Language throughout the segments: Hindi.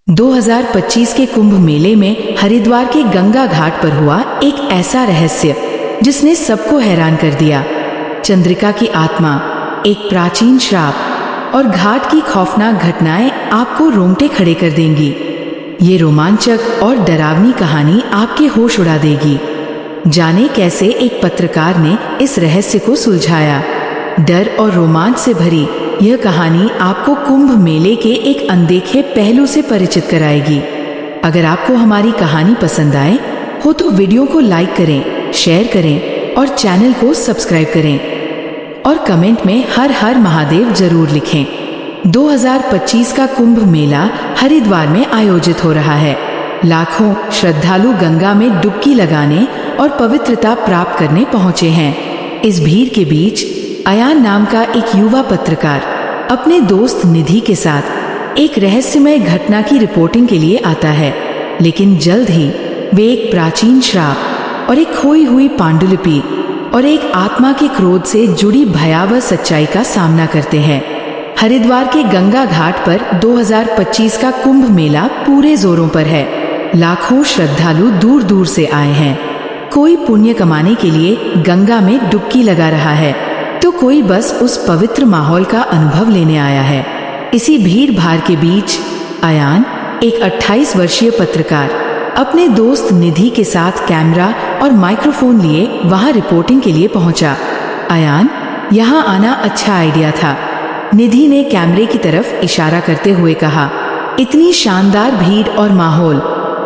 2025 के कुंभ मेले में हरिद्वार के गंगा घाट पर हुआ एक ऐसा रहस्य जिसने सबको हैरान कर दिया। चंद्रिका की आत्मा, एक प्राचीन श्राप और घाट की खौफनाक घटनाएं आपको रोंगटे खड़े कर देंगी। ये रोमांचक और डरावनी कहानी आपके होश उड़ा देगी। जाने कैसे एक पत्रकार ने इस रहस्य को सुलझाया। डर और रोमांच से भरी यह कहानी आपको कुंभ मेले के एक अनदेखे पहलू से परिचित कराएगी। अगर आपको हमारी कहानी पसंद आए हो तो वीडियो को लाइक करें, शेयर करें और चैनल को सब्सक्राइब करें और कमेंट में हर हर महादेव जरूर लिखें। 2025 का कुंभ मेला हरिद्वार में आयोजित हो रहा है। लाखों श्रद्धालु गंगा में डुबकी लगाने और पवित्रता प्राप्त करने पहुंचे हैं। इस भीड़ के बीच अयान नाम का एक युवा पत्रकार अपने दोस्त निधि के साथ एक रहस्यमय घटना की रिपोर्टिंग के लिए आता है। लेकिन जल्द ही वे एक प्राचीन श्राप और एक खोई हुई पांडुलिपि और एक आत्मा के क्रोध से जुड़ी भयावह सच्चाई का सामना करते हैं। हरिद्वार के गंगा घाट पर 2025 का कुंभ मेला पूरे जोरों पर है। लाखों श्रद्धालु दूर दूर से आए हैं। कोई पुण्य कमाने के लिए गंगा में डुबकी लगा रहा है तो कोई बस उस पवित्र माहौल का अनुभव लेने आया है। इसी भीड़ भाड़ के बीच अयान, एक 28 वर्षीय पत्रकार, अपने दोस्त निधि के साथ कैमरा और माइक्रोफोन लिए वहां रिपोर्टिंग के लिए पहुंचा। अयान, यहां आना अच्छा आइडिया था, निधि ने कैमरे की तरफ इशारा करते हुए कहा। इतनी शानदार भीड़ और माहौल,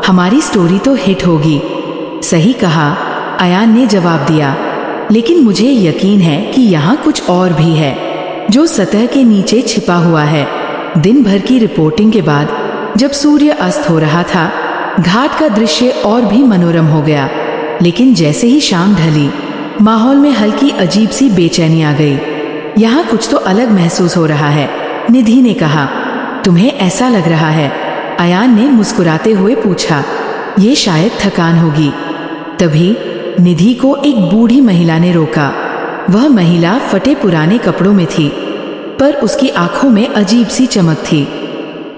हमारी स्टोरी तो हिट होगी। सही कहा, अयान ने जवाब दिया, लेकिन मुझे यकीन है कि यहाँ कुछ और भी है जो सतह के नीचे छिपा हुआ है। दिन भर की रिपोर्टिंग के बाद जब सूर्य अस्त हो रहा था, घाट का दृश्य और भी मनोरम हो गया। लेकिन जैसे ही शाम ढली, माहौल में हल्की अजीब सी बेचैनी आ गई। यहाँ कुछ तो अलग महसूस हो रहा है, निधि ने कहा। तुम्हें ऐसा लग रहा है? अयान ने मुस्कुराते हुए पूछा। ये शायद थकान होगी। तभी निधि को एक बूढ़ी महिला ने रोका। वह महिला फटे पुराने कपड़ों में थी, पर उसकी आंखों में अजीब सी चमक थी।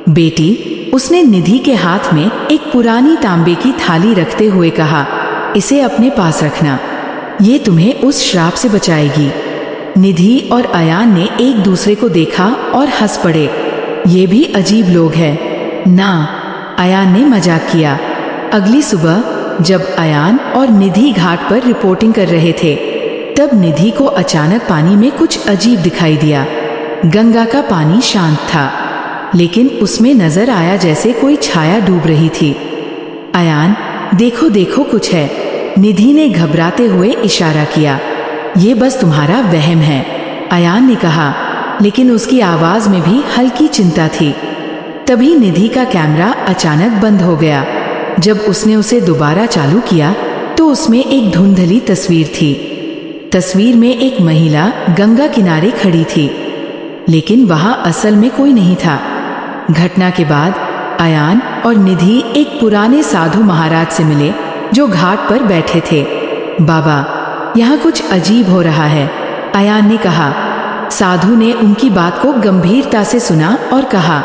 बेटी, उसने निधि के हाथ में एक पुरानी तांबे की थाली रखते हुए कहा, इसे अपने पास रखना, ये तुम्हें उस श्राप से बचाएगी। निधि और अयान ने एक दूसरे को देखा और हंस पड़े। ये भी अजीब लोग हैं ना, अयान ने मजाक किया। अगली सुबह जब अयान और निधि घाट पर रिपोर्टिंग कर रहे थे, तब निधि को अचानक पानी में कुछ अजीब दिखाई दिया। गंगा का पानी शांत था, लेकिन उसमें नजर आया जैसे कोई छाया डूब रही थी। अयान, देखो देखो, कुछ है, निधि ने घबराते हुए इशारा किया। ये बस तुम्हारा वहम है, अयान ने कहा, लेकिन उसकी आवाज में भी हल्की चिंता थी। तभी निधि का कैमरा अचानक बंद हो गया। जब उसने उसे दोबारा चालू किया तो उसमें एक धुंधली तस्वीर थी। तस्वीर में एक महिला गंगा किनारे खड़ी थी, लेकिन वहां असल में कोई नहीं था। घटना के बाद अयान और निधि एक पुराने साधु महाराज से मिले जो घाट पर बैठे थे। बाबा, यहाँ कुछ अजीब हो रहा है, अयान ने कहा। साधु ने उनकी बात को गंभीरता से सुना और कहा,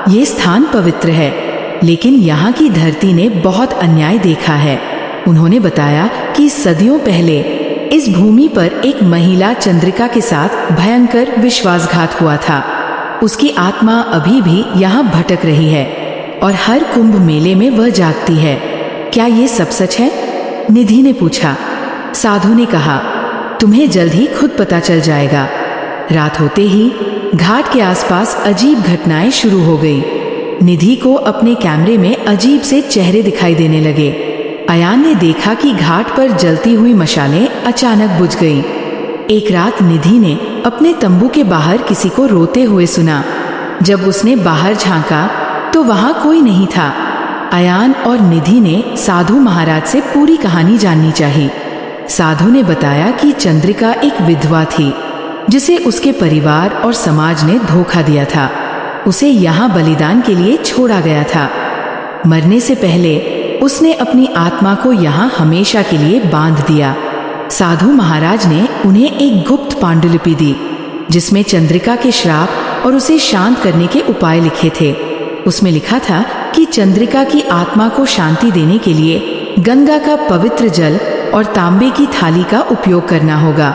यह स्थान पवित्र है, लेकिन यहाँ की धरती ने बहुत अन्याय देखा है। उन्होंने बताया कि सदियों पहले इस भूमि पर एक महिला चंद्रिका के साथ भयंकर विश्वासघात हुआ था। उसकी आत्मा अभी भी यहाँ भटक रही है और हर कुंभ मेले में वह जागती है। क्या ये सब सच है? निधि ने पूछा। साधु ने कहा, तुम्हें जल्द ही खुद पता चल जाएगा। रात होते ही घाट के आसपास अजीब घटनाएं शुरू हो गई। निधि को अपने कैमरे में अजीब से चेहरे दिखाई देने लगे। अयान ने देखा कि घाट पर जलती हुई मशालें अचानक बुझ गई। एक रात निधि ने अपने तंबू के बाहर किसी को रोते हुए सुना। जब उसने बाहर झांका तो वहां कोई नहीं था। अयान और निधि ने साधु महाराज से पूरी कहानी जाननी चाहिए। साधु ने बताया कि चंद्रिका एक विधवा थी जिसे उसके परिवार और समाज ने धोखा दिया था। उसे यहाँ बलिदान के लिए छोड़ा गया था। मरने से पहले उसने अपनी आत्मा को यहाँ हमेशा के लिए बांध दिया। साधु महाराज ने उन्हें एक गुप्त पांडुलिपि दी जिसमें चंद्रिका के श्राप और उसे शांत करने के उपाय लिखे थे। उसमें लिखा था कि चंद्रिका की आत्मा को शांति देने के लिए गंगा का पवित्र जल और तांबे की थाली का उपयोग करना होगा।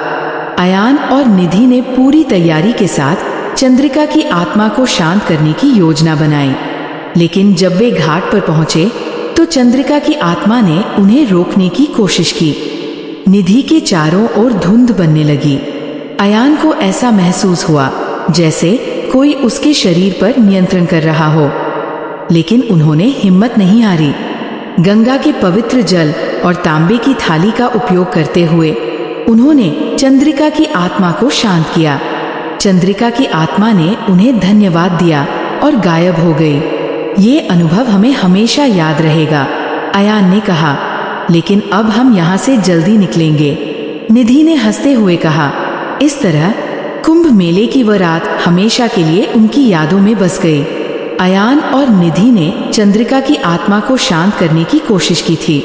अयान और निधि ने पूरी तैयारी के साथ चंद्रिका की आत्मा को शांत करने की योजना बनाई। लेकिन जब वे घाट पर पहुंचे तो चंद्रिका की आत्मा ने उन्हें रोकने की कोशिश की। निधि के चारों ओर धुंध बनने लगी। अयान को ऐसा महसूस हुआ जैसे कोई उसके शरीर पर नियंत्रण कर रहा हो, लेकिन उन्होंने हिम्मत नहीं हारी। गंगा के पवित्र जल और तांबे की थाली का उपयोग करते हुए उन्होंने चंद्रिका की आत्मा को शांत किया। चंद्रिका की आत्मा ने उन्हें धन्यवाद दिया और गायब हो गई। ये अनुभव हमें हमेशा याद रहेगा, अयान ने कहा, लेकिन अब हम यहाँ से जल्दी निकलेंगे। निधि ने हंसते हुए कहा। इस तरह कुंभ मेले की वह रात हमेशा के लिए उनकी यादों में बस गई। अयान और निधि ने चंद्रिका की आत्मा को शांत करने की कोशिश की थी,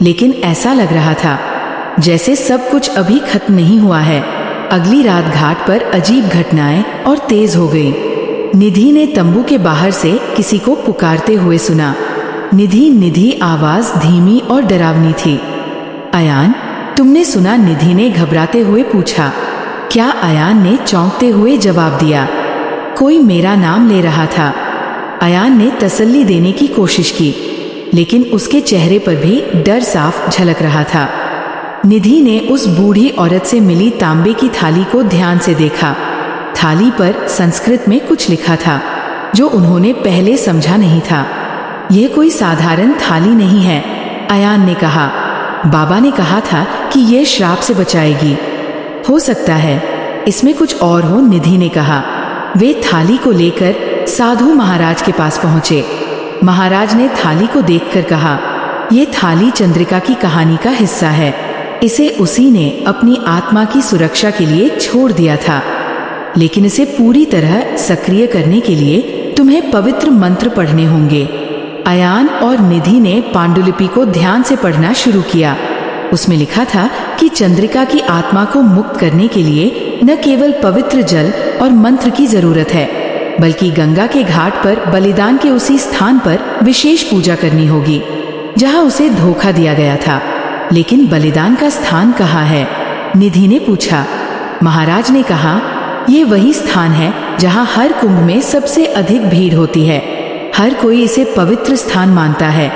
लेकिन ऐसा लग रहा था जैसे सब कुछ अभी खत्म नहीं हुआ है। अगली रात घाट पर अजीब घटनाएं और तेज हो गई। निधि ने तंबू के बाहर से किसी को पुकारते हुए सुना। निधि निधि आवाज धीमी और डरावनी थी। अयान, तुमने सुना? निधि ने घबराते हुए पूछा। क्या? अयान ने चौंकते हुए जवाब दिया। कोई मेरा नाम ले रहा था। अयान ने तसल्ली देने की कोशिश की, लेकिन उसके चेहरे पर भी डर साफ झलक रहा था। निधि ने उस बूढ़ी औरत से मिली तांबे की थाली को ध्यान से देखा। थाली पर संस्कृत में कुछ लिखा था जो उन्होंने पहले समझा नहीं था। यह कोई साधारण थाली नहीं है, अयान ने कहा। बाबा ने कहा था कि यह श्राप से बचाएगी। हो सकता है इसमें कुछ और हो, निधि ने कहा। वे थाली को लेकर साधु महाराज के पास पहुंचे। महाराज ने थाली को देखकर कहा, यह थाली चंद्रिका की कहानी का हिस्सा है। इसे उसी ने अपनी आत्मा की सुरक्षा के लिए छोड़ दिया था, लेकिन इसे पूरी तरह सक्रिय करने के लिए तुम्हें पवित्र मंत्र पढ़ने होंगे। अयान और निधि ने पांडुलिपि को ध्यान से पढ़ना शुरू किया। उसमें लिखा था कि चंद्रिका की आत्मा को मुक्त करने के लिए न केवल पवित्र जल और मंत्र की जरूरत है, बल्कि गंगा के घाट पर बलिदान के उसी स्थान पर विशेष पूजा करनी होगी जहां उसे धोखा दिया गया था। लेकिन बलिदान का स्थान कहाँ है? निधि ने पूछा। महाराज ने कहा, यह वही स्थान है जहां हर कुंभ में सबसे अधिक भीड़ होती है। हर कोई इसे पवित्र स्थान मानता है,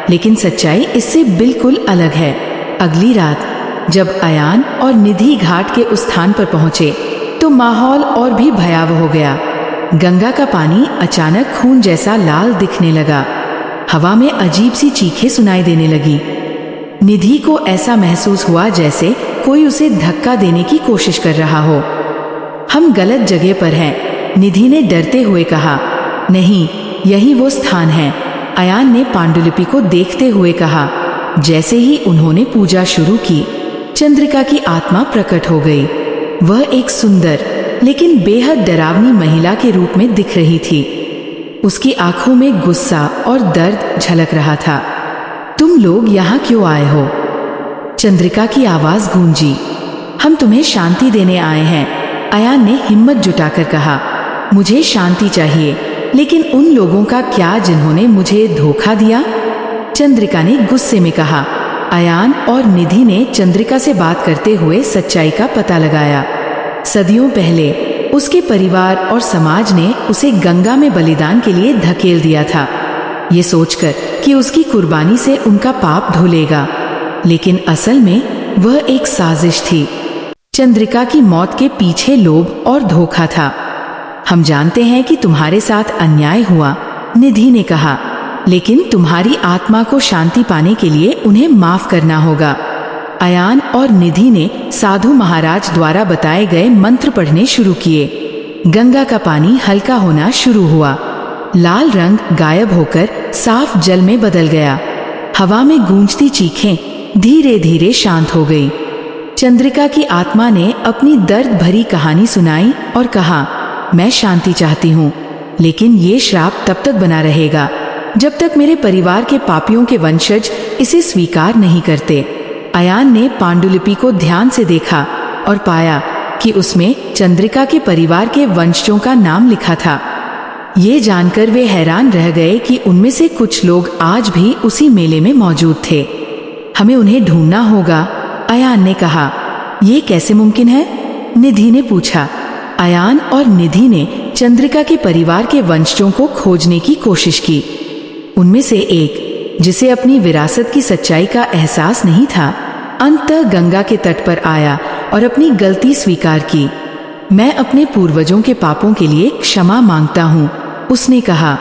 लेकिन सच्चाई इससे बिल्कुल अलग है। अगली रात जब अयान और निधि घाट के उस स्थान पर पहुंचे तो माहौल और भी भयावह हो गया। गंगा का पानी अचानक खून जैसा लाल दिखने लगा। हवा में अजीब सी चीखें सुनाई देने लगी। निधि को ऐसा महसूस हुआ जैसे कोई उसे धक्का देने की कोशिश कर रहा हो। हम गलत जगह पर हैं, निधि ने डरते हुए कहा। नहीं, यही वो स्थान है, अयान ने पांडुलिपि को देखते हुए कहा। जैसे ही उन्होंने पूजा शुरू की, चंद्रिका की आत्मा प्रकट हो गई। वह एक सुंदर लेकिन बेहद डरावनी महिला के रूप में दिख रही थी। उसकी आंखों में गुस्सा और दर्द झलक रहा था। तुम लोग यहाँ क्यों आए हो? चंद्रिका की आवाज गूंजी। हम तुम्हें शांति देने आए हैं, अयान ने हिम्मत जुटाकर कहा। मुझे शांति चाहिए, लेकिन उन लोगों का क्या जिन्होंने मुझे धोखा दिया? चंद्रिका ने गुस्से में कहा। अयान और निधि ने चंद्रिका से बात करते हुए सच्चाई का पता लगाया। सदियों पहले उसके परिवार और समाज ने उसे गंगा में बलिदान के लिए धकेल दिया था, ये सोचकर कि उसकी कुर्बानी से उनका पाप धुलेगा। लेकिन असल में वह एक साजिश थी। चंद्रिका की मौत के पीछे लोभ और धोखा था। हम जानते हैं कि तुम्हारे साथ अन्याय हुआ, निधि ने कहा, लेकिन तुम्हारी आत्मा को शांति पाने के लिए उन्हें माफ करना होगा। अयान और निधि ने साधु महाराज द्वारा बताए गए मंत्र पढ़ने शुरू किए। गंगा का पानी हल्का होना शुरू हुआ। लाल रंग गायब होकर साफ जल में बदल गया। हवा में गूंजती चीखें धीरे धीरे शांत हो गई। चंद्रिका की आत्मा ने अपनी दर्द भरी कहानी सुनाई और कहा, मैं शांति चाहती हूँ, लेकिन ये श्राप तब तक बना रहेगा जब तक मेरे परिवार के पापियों के वंशज इसे स्वीकार नहीं करते। अयान ने पांडुलिपि को ध्यान से देखा और पाया कि उसमें चंद्रिका के परिवार के वंशजों का नाम लिखा था। ये जानकर वे हैरान रह गए कि उनमें से कुछ लोग आज भी उसी मेले में मौजूद थे। हमें उन्हें ढूंढना होगा, अयान ने कहा। ये कैसे मुमकिन है? निधि ने पूछा। अयान और निधि ने चंद्रिका के परिवार के वंशजों को खोजने की कोशिश की। उनमें से एक, जिसे अपनी विरासत की सच्चाई का एहसास नहीं था, अंततः गंगा के तट पर आया और अपनी गलती स्वीकार की। मैं अपने पूर्वजों के पापों के लिए क्षमा मांगता हूँ, उसने कहा।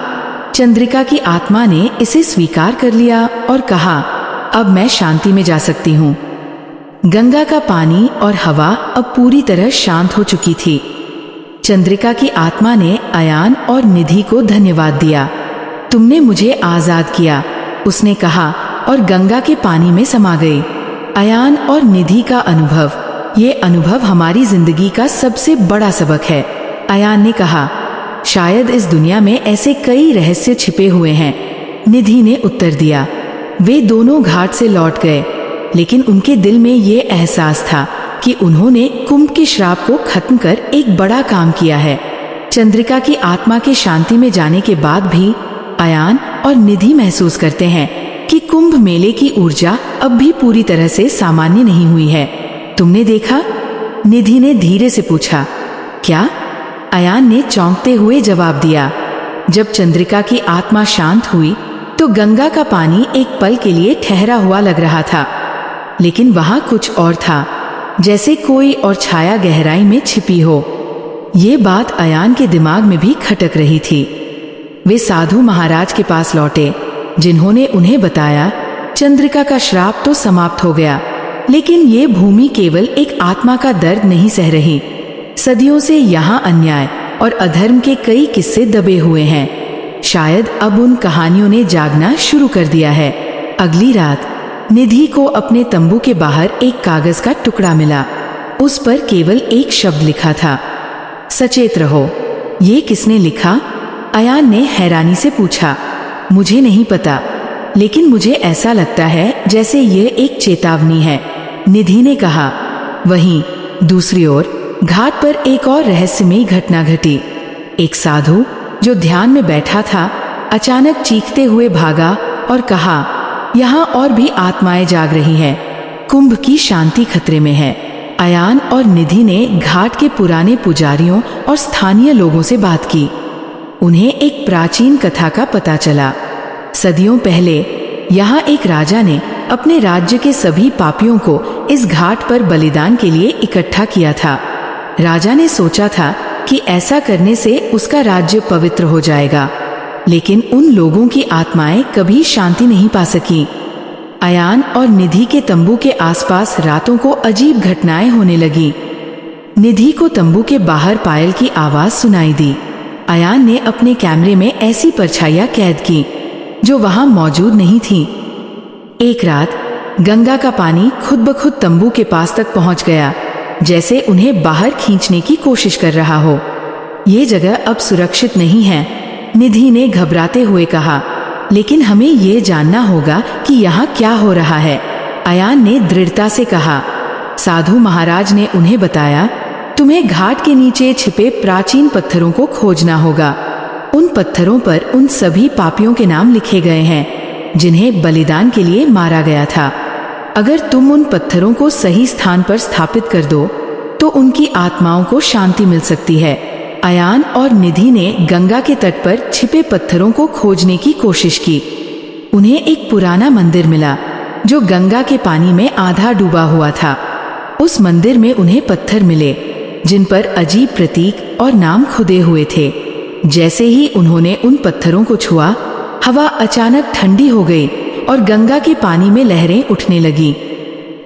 चंद्रिका की आत्मा ने इसे स्वीकार कर लिया और कहा, अब मैं शांति में जा सकती हूँ। गंगा का पानी और हवा अब पूरी तरह शांत हो चुकी थी। चंद्रिका की आत्मा ने अयान और निधि को धन्यवाद दिया। तुमने मुझे आजाद किया, उसने कहा और गंगा के पानी में समा गई। अयान और निधि का अनुभव, ये अनुभव हमारी जिंदगी का सबसे बड़ा सबक है, अयान ने कहा। शायद इस दुनिया में ऐसे कई रहस्य छिपे हुए हैं, निधि ने उत्तर दिया। वे दोनों घाट से लौट गए, लेकिन उनके दिल में ये एहसास था कि उन्होंने कुंभ के श्राप को खत्म कर एक बड़ा काम किया है। चंद्रिका की आत्मा के शांति में जाने के बाद भी अयान और निधि महसूस करते हैं कि कुंभ मेले की ऊर्जा अब भी पूरी तरह से सामान्य नहीं हुई है। तुमने देखा? निधि ने धीरे से पूछा। क्या? अयान ने चौंकते हुए जवाब दिया। जब चंद्रिका की आत्मा शांत हुई तो गंगा का पानी एक पल के लिए ठहरा हुआ लग रहा था, लेकिन वहां कुछ और था, जैसे कोई और छाया गहराई में छिपी हो। ये बात अयान के दिमाग में भी खटक रही थी। वे साधु महाराज के पास लौटे, जिन्होंने उन्हें बताया चंद्रिका का श्राप तो समाप्त हो गया, लेकिन ये भूमि केवल एक आत्मा का दर्द नहीं सह रही। सदियों से यहाँ अन्याय और अधर्म के कई किस्से दबे हुए हैं। शायद अब उन कहानियों ने जागना शुरू कर दिया है। अगली रात निधि को अपने तंबू के बाहर एक कागज का टुकड़ा मिला। उस पर केवल एक शब्द लिखा था, सचेत रहो। ये किसने लिखा? अयान ने हैरानी से पूछा। मुझे नहीं पता, लेकिन मुझे ऐसा लगता है जैसे ये एक चेतावनी है, निधि ने कहा। वहीं दूसरी ओर घाट पर एक और रहस्यमयी घटना घटी। एक साधु जो ध्यान में बैठा था, अचानक चीखते हुए भागा और कहा, यहाँ और भी आत्माएं जाग रही हैं, कुंभ की शांति खतरे में है। अयान और निधि ने घाट के पुराने पुजारियों और स्थानीय लोगों से बात की। उन्हें एक प्राचीन कथा का पता चला। सदियों पहले यहाँ एक राजा ने अपने राज्य के सभी पापियों को इस घाट पर बलिदान के लिए इकट्ठा किया था। राजा ने सोचा था कि ऐसा करने से उसका राज्य पवित्र हो जाएगा, लेकिन उन लोगों की आत्माएं कभी शांति नहीं पा सकी। अयान और निधि के तंबू के आसपास रातों को अजीब घटनाएं होने लगी। निधि को तंबू के बाहर पायल की आवाज सुनाई दी। अयान ने अपने कैमरे में ऐसी परछाइयां कैद की जो वहां मौजूद नहीं थी। एक रात गंगा का पानी खुद ब खुद तंबू के पास तक पहुंच गया, जैसे उन्हें बाहर खींचने की कोशिश कर रहा हो। ये जगह अब सुरक्षित नहीं है, निधि ने घबराते हुए कहा। लेकिन हमें ये जानना होगा कि यहाँ क्या हो रहा है, अयान ने दृढ़ता से कहा। साधु महाराज ने उन्हें बताया, तुम्हें घाट के नीचे छिपे प्राचीन पत्थरों को खोजना होगा। उन पत्थरों पर उन सभी पापियों के नाम लिखे गए हैं जिन्हें बलिदान के लिए मारा गया था। अगर तुम उन पत्थरों को सही स्थान पर स्थापित कर दो तो उनकी आत्माओं को शांति मिल सकती है। अयान और निधि ने गंगा के तट पर छिपे पत्थरों को खोजने की कोशिश की। उन्हें एक पुराना मंदिर मिला जो गंगा के पानी में आधा डूबा हुआ था। उस मंदिर में उन्हें पत्थर मिले जिन पर अजीब प्रतीक और नाम खुदे हुए थे। जैसे ही उन्होंने उन पत्थरों को छुआ, हवा अचानक ठंडी हो गई और गंगा के पानी में लहरें उठने लगी।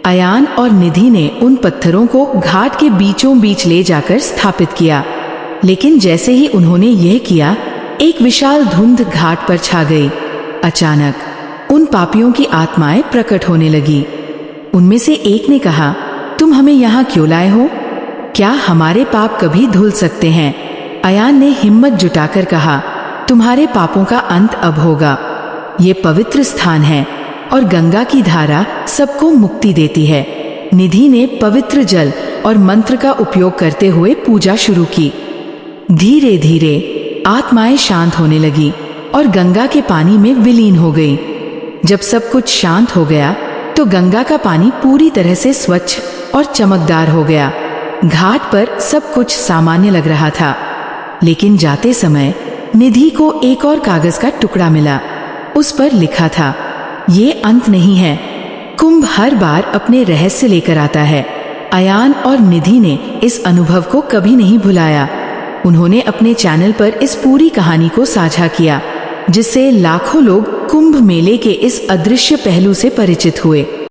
अयान और निधि ने उन पत्थरों को घाट के बीचों बीच ले जाकर स्थापित किया, लेकिन जैसे ही उन्होंने यह किया, एक विशाल धुंध घाट पर छा गई। अचानक उन पापियों की आत्माएं प्रकट होने लगी। उनमें से एक ने कहा, तुम हमें यहाँ क्यों लाए हो? क्या हमारे पाप कभी धुल सकते हैं? अयान ने हिम्मत जुटाकर कहा, तुम्हारे पापों का अंत अब होगा। ये पवित्र स्थान है और गंगा की धारा सबको मुक्ति देती है। निधि ने पवित्र जल और मंत्र का उपयोग करते हुए पूजा शुरू की। धीरे धीरे आत्माएं शांत होने लगी और गंगा के पानी में विलीन हो गई। जब सब कुछ शांत हो गया तो गंगा का पानी पूरी तरह से स्वच्छ और चमकदार हो गया। घाट पर सब कुछ सामान्य लग रहा था, लेकिन जाते समय निधि को एक और कागज का टुकड़ा मिला। उस पर लिखा था, ये अंत नहीं है, कुंभ हर बार अपने रहस्य लेकर आता है। अयान और निधि ने इस अनुभव को कभी नहीं भुलाया। उन्होंने अपने चैनल पर इस पूरी कहानी को साझा किया, जिससे लाखों लोग कुंभ मेले के इस अदृश्य पहलू से परिचित हुए।